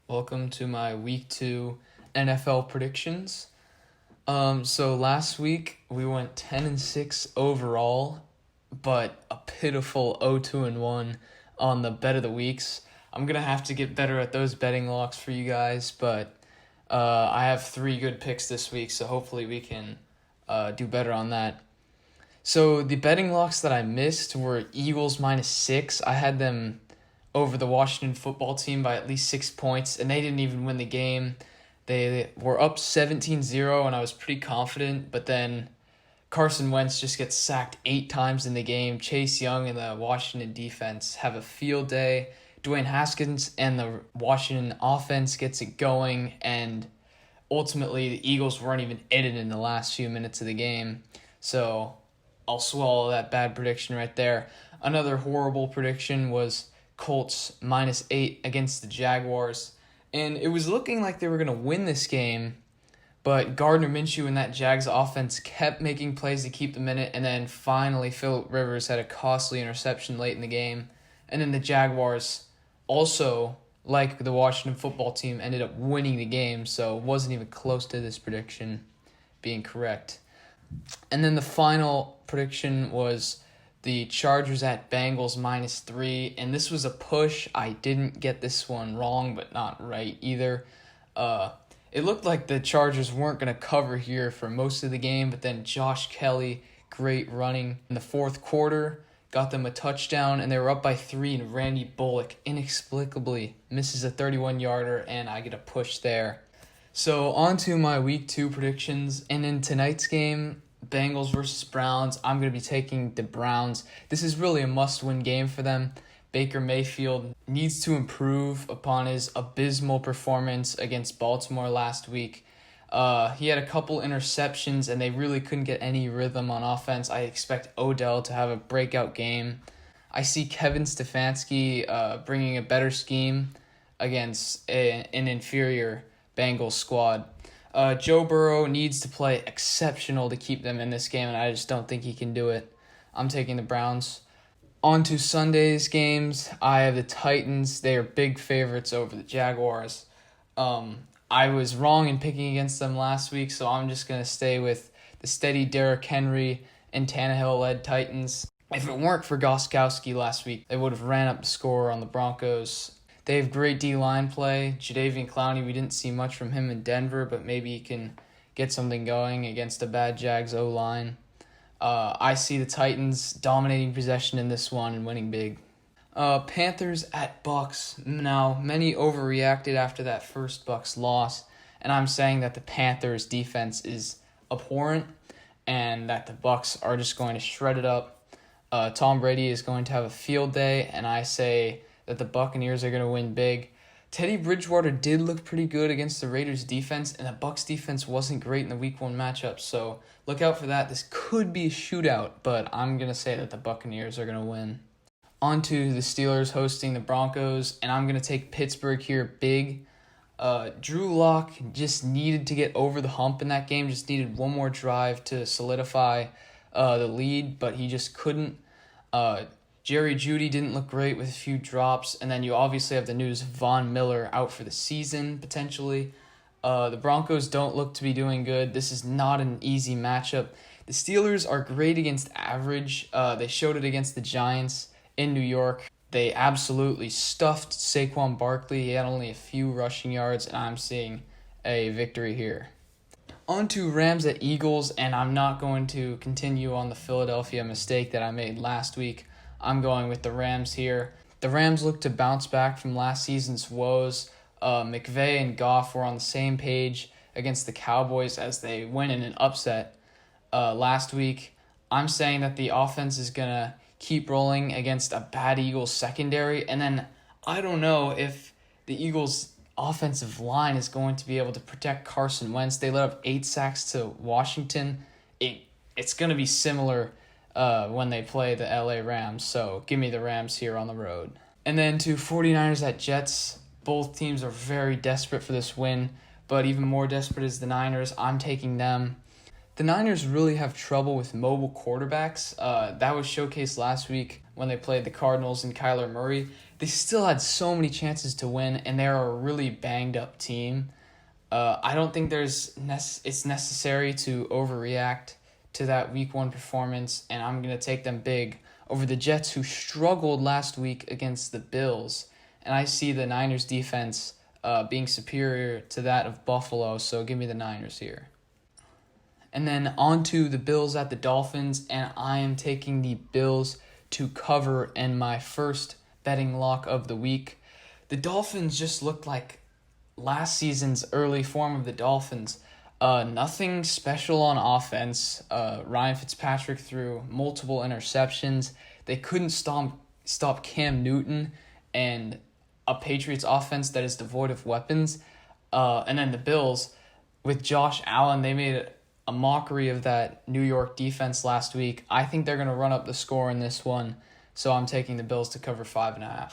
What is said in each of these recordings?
Welcome to my week 2 NFL predictions. So last week we went 10-6 overall, but a pitiful 0-2-1 on the bet of the weeks. I'm gonna have to get better at those betting locks for you guys, but I have 3 good picks this week, so hopefully we can do better on that. So the betting locks that I missed were Eagles -6. I had them over the Washington football team by at least 6 points, and they didn't even win the game. They were up 17-0, and I was pretty confident, but then Carson Wentz just gets sacked 8 times in the game. Chase Young and the Washington defense have a field day. Dwayne Haskins and the Washington offense gets it going, and ultimately the Eagles weren't even in it in the last few minutes of the game. So I'll swallow that bad prediction right there. Another horrible prediction was Colts -8 against the Jaguars. And it was looking like they were going to win this game, but Gardner Minshew and that Jags offense kept making plays to keep them in it, and then finally Phillip Rivers had a costly interception late in the game. And then the Jaguars also, like the Washington football team, ended up winning the game, so it wasn't even close to this prediction being correct. And then the final prediction was the Chargers at Bengals -3, and this was a push. I didn't get this one wrong, but not right either. It looked like the Chargers weren't going to cover here for most of the game, but then Josh Kelly, great running in the fourth quarter, got them a touchdown, and they were up by 3, and Randy Bullock inexplicably misses a 31-yarder, and I get a push there. So on to my week 2 predictions, and in tonight's game, Bengals versus Browns, I'm going to be taking the Browns. This is really a must-win game for them. Baker Mayfield needs to improve upon his abysmal performance against Baltimore last week. He had a couple interceptions, and they really couldn't get any rhythm on offense. I expect Odell to have a breakout game. I see Kevin Stefanski bringing a better scheme against an inferior Bengals squad. Joe Burrow needs to play exceptional to keep them in this game, and I just don't think he can do it. I'm taking the Browns. On to Sunday's games. I have the Titans. They are big favorites over the Jaguars. I was wrong in picking against them last week, so I'm just going to stay with the steady Derrick Henry and Tannehill-led Titans. If it weren't for Gostkowski last week, they would have ran up the score on the Broncos. They have great D-line play. Jadeveon Clowney, we didn't see much from him in Denver, but maybe he can get something going against a bad Jags O-line. I see the Titans dominating possession in this one and winning big. Panthers at Bucks. Now, many overreacted after that first Bucks loss, and I'm saying that the Panthers' defense is abhorrent and that the Bucks are just going to shred it up. Tom Brady is going to have a field day, and I say that the Buccaneers are going to win big. Teddy Bridgewater did look pretty good against the Raiders' defense, and the Bucs' defense wasn't great in the Week 1 matchup, so look out for that. This could be a shootout, but I'm going to say that the Buccaneers are going to win. On to the Steelers hosting the Broncos, and I'm going to take Pittsburgh here big. Drew Lock just needed to get over the hump in that game, just needed one more drive to solidify the lead, but he just couldn't. Jerry Jeudy didn't look great with a few drops, and then you obviously have the news of Von Miller out for the season, potentially. The Broncos don't look to be doing good. This is not an easy matchup. The Steelers are great against average. They showed it against the Giants in New York. They absolutely stuffed Saquon Barkley. He had only a few rushing yards, and I'm seeing a victory here. On to Rams at Eagles, and I'm not going to continue on the Philadelphia mistake that I made last week. I'm going with the Rams here. The Rams look to bounce back from last season's woes. McVay and Goff were on the same page against the Cowboys as they win in an upset last week. I'm saying that the offense is going to keep rolling against a bad Eagles secondary, and then I don't know if the Eagles offensive line is going to be able to protect Carson Wentz. They let up 8 sacks to Washington. It's going to be similar when they play the LA Rams, so give me the Rams here on the road. And then to 49ers at Jets. Both teams are very desperate for this win, but even more desperate is the Niners. I'm taking them. The Niners really have trouble with mobile quarterbacks. That was showcased last week when they played the Cardinals and Kyler Murray. They still had so many chances to win, and they're a really banged up team. I don't think it's necessary to overreact to that week 1 performance, and I'm going to take them big over the Jets, who struggled last week against the Bills. And I see the Niners defense being superior to that of Buffalo, so give me the Niners here. And then on to the Bills at the Dolphins, and I am taking the Bills to cover in my first betting lock of the week. The Dolphins just looked like last season's early form of the Dolphins. Nothing special on offense. Ryan Fitzpatrick threw multiple interceptions. They couldn't stop Cam Newton and a Patriots offense that is devoid of weapons. And then the Bills, with Josh Allen, they made a mockery of that New York defense last week. I think they're going to run up the score in this one, so I'm taking the Bills to cover 5.5.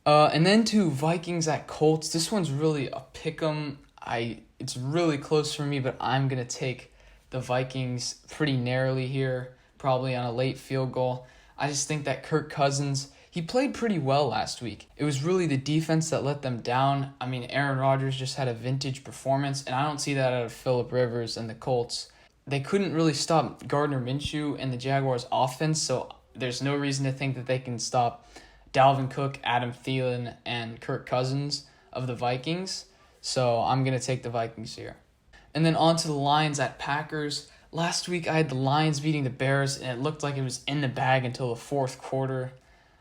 And then to Vikings at Colts. This one's really a pick'em. It's really close for me, but I'm going to take the Vikings pretty narrowly here, probably on a late field goal. I just think that Kirk Cousins, he played pretty well last week. It was really the defense that let them down. I mean, Aaron Rodgers just had a vintage performance, and I don't see that out of Phillip Rivers and the Colts. They couldn't really stop Gardner Minshew and the Jaguars' offense, so there's no reason to think that they can stop Dalvin Cook, Adam Thielen, and Kirk Cousins of the Vikings. So I'm going to take the Vikings here. And then on to the Lions at Packers. Last week I had the Lions beating the Bears, and it looked like it was in the bag until the fourth quarter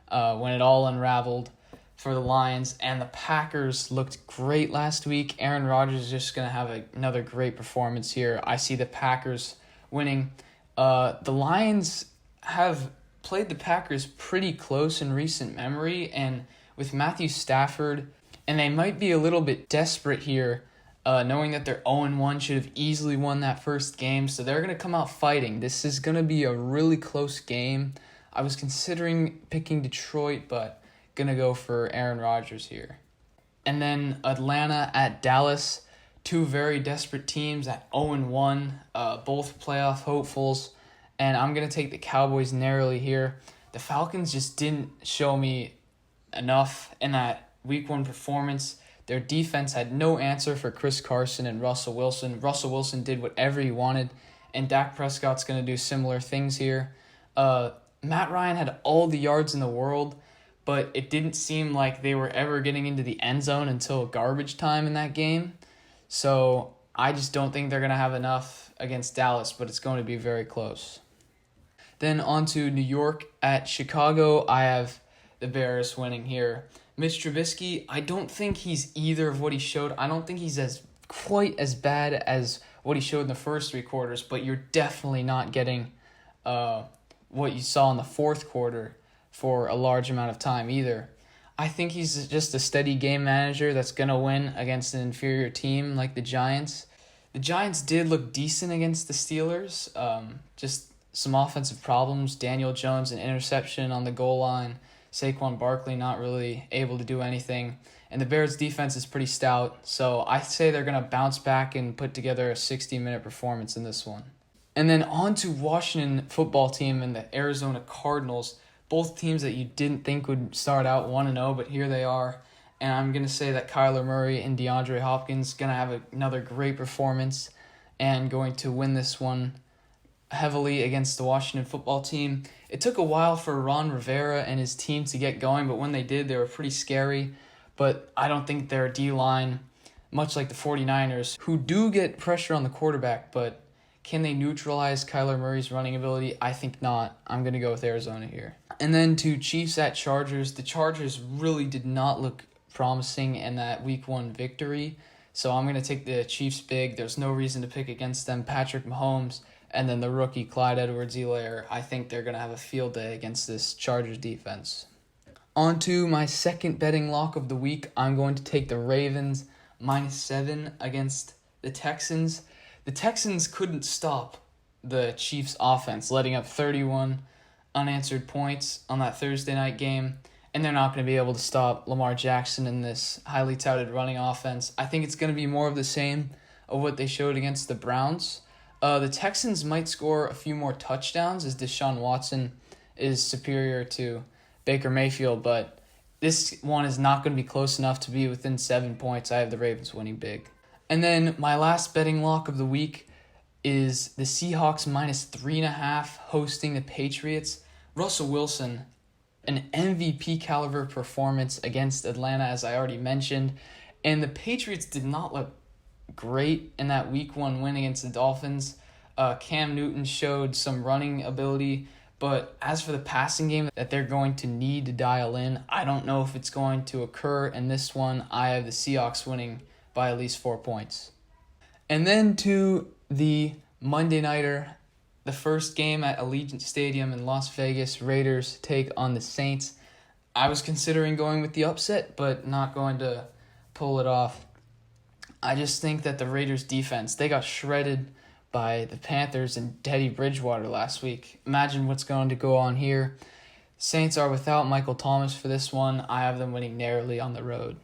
when it all unraveled for the Lions. And the Packers looked great last week. Aaron Rodgers is just going to have another great performance here. I see the Packers winning. The Lions have played the Packers pretty close in recent memory, and with Matthew Stafford, and they might be a little bit desperate here, knowing that they're 0-1, should have easily won that first game, so they're going to come out fighting. This is going to be a really close game. I was considering picking Detroit, but going to go for Aaron Rodgers here. And then Atlanta at Dallas, two very desperate teams at 0-1, both playoff hopefuls. And I'm going to take the Cowboys narrowly here. The Falcons just didn't show me enough in that Week 1 performance. Their defense had no answer for Chris Carson and Russell Wilson. Russell Wilson did whatever he wanted, and Dak Prescott's going to do similar things here. Matt Ryan had all the yards in the world, but it didn't seem like they were ever getting into the end zone until garbage time in that game. So I just don't think they're going to have enough against Dallas, but it's going to be very close. Then on to New York at Chicago. I have the Bears winning here. Mitch Trubisky, I don't think he's either of what he showed. I don't think he's quite as bad as what he showed in the first 3 quarters, but you're definitely not getting what you saw in the fourth quarter for a large amount of time either. I think he's just a steady game manager that's going to win against an inferior team like the Giants. The Giants did look decent against the Steelers. Just some offensive problems. Daniel Jones, an interception on the goal line. Saquon Barkley not really able to do anything. And the Bears' defense is pretty stout. So I say they're going to bounce back and put together a 60-minute performance in this one. And then on to Washington football team and the Arizona Cardinals. Both teams that you didn't think would start out 1-0, but here they are. And I'm going to say that Kyler Murray and DeAndre Hopkins going to have another great performance and going to win this one heavily against the Washington football team. It took a while for Ron Rivera and his team to get going, but when they did, they were pretty scary. But I don't think their D-line, much like the 49ers, who do get pressure on the quarterback, but can they neutralize Kyler Murray's running ability? I think not. I'm going to go with Arizona here. And then to Chiefs at Chargers. The Chargers really did not look promising in that Week 1 victory. So I'm going to take the Chiefs big. There's no reason to pick against them. Patrick Mahomes and then the rookie Clyde Edwards-Helaire. I think they're going to have a field day against this Chargers defense. On to my second betting lock of the week. I'm going to take the Ravens -7 against the Texans. The Texans couldn't stop the Chiefs' offense, letting up 31 unanswered points on that Thursday night game, and they're not going to be able to stop Lamar Jackson in this highly touted running offense. I think it's going to be more of the same of what they showed against the Browns. The Texans might score a few more touchdowns as Deshaun Watson is superior to Baker Mayfield, but this one is not going to be close enough to be within 7 points. I have the Ravens winning big. And then my last betting lock of the week is the Seahawks -3.5 hosting the Patriots. Russell Wilson, an MVP caliber performance against Atlanta, as I already mentioned. And the Patriots did not look great in that week 1 win against the Dolphins. Cam Newton showed some running ability, but as for the passing game that they're going to need to dial in, I don't know if it's going to occur in this one. I have the Seahawks winning by at least 4 points. And then to the Monday nighter, the first game at Allegiant Stadium in Las Vegas, Raiders take on the Saints. I was considering going with the upset, but not going to pull it off. I just think that the Raiders defense, they got shredded by the Panthers and Teddy Bridgewater last week. Imagine what's going to go on here. Saints are without Michael Thomas for this one. I have them winning narrowly on the road.